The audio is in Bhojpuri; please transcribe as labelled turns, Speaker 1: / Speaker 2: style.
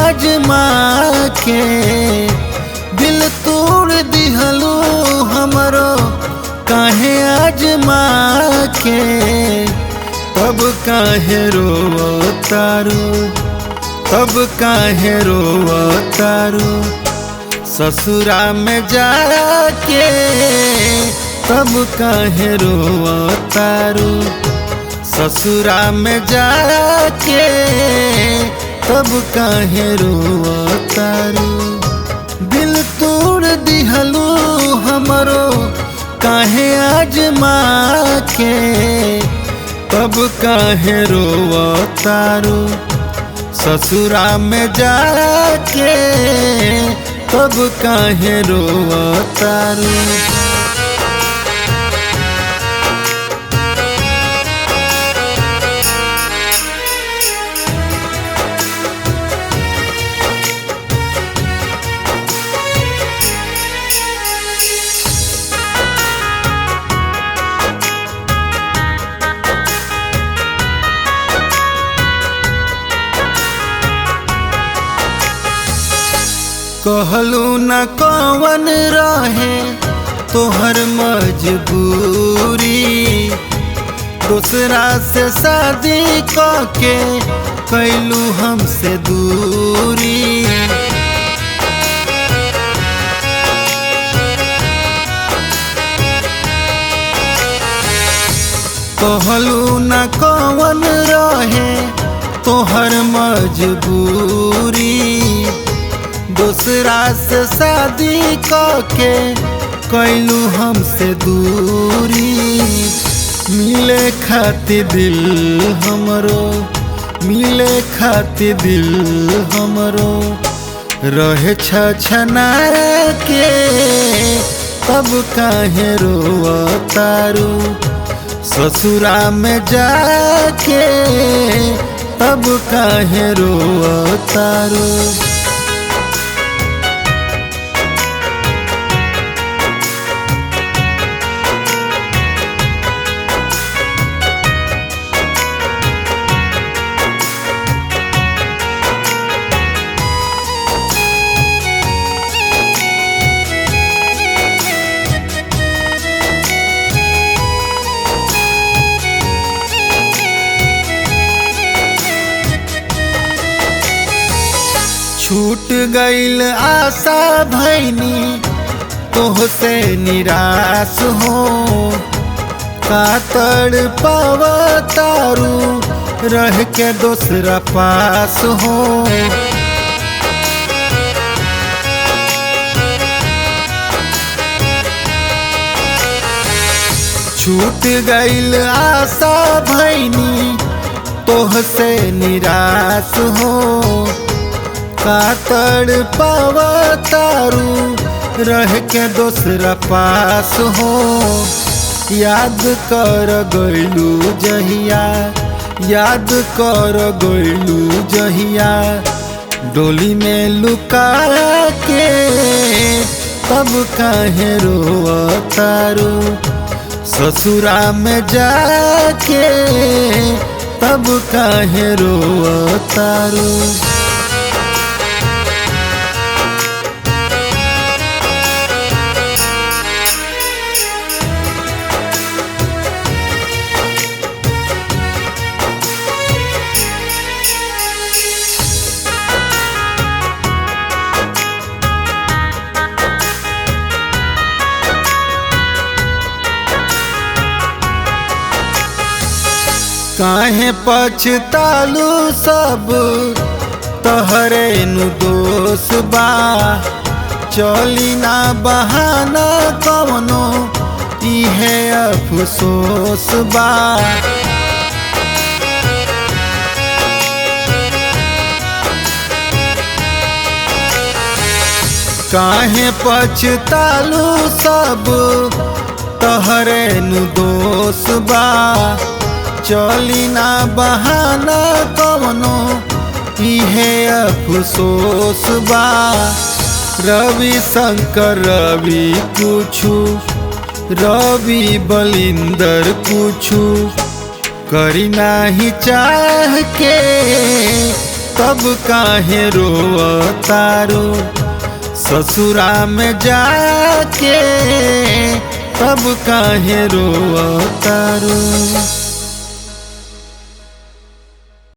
Speaker 1: आजमा के दिल तोड़ दिहलो हमरो काहे आजमा के। तब काहे रोवतारू तब काहे रोवतारू ससुरा में जाके। तब काहे रोवतारू ससुरा में जाके। तब काहे रोवतारू दिल तोड़ दिहलो हमरो काहे आजमा के। तब काहे रोवतारू ससुरा में जाके। तब काहे रोवतारू। कहलू न कौन रहे तोहर मजबूरी। दूसरा से शादी करके कैलू हमसे दूरी। कहलू न कौन रहे तोहर मजबूरी। दूसरा से शादी करके कैलू हमसे दूरी। मिले खातिर दिल हमरो मिले खातिर दिल हमरो रहे छछना के। तब काहे रोवतारू ससुरा में जाके। तब काहे रोवतारू। छूट गईल आशा भैनी तोहसे निराश हो। कातड़ पावतारू रह के दूसरा पास हो। छूट गईल आशा भैनी तोहसे निराश हो। कातड़ पावतारू रह के दूसरा पास हो। याद कर गइलू जहिया याद कर गइलू जहिया डोली में लुका के। तब काहे रोवतारू ससुरा में जाके। तब काहे रोवतारू। काहे पछतालू सब तहरे नु दोष बा। चली ना बहाना कवनो इहे अफसोस बा। काहे पछतालू सब तहरे नु दोष बा। चली ना बहाना कवनो इहे अफसोस बा। रवि शंकर रवि कुछु रवि बलिंदर कुछु करी नाही चाह के। तब काहे रोवतारू, ससुरा में जाके तब काहे रोवतारू।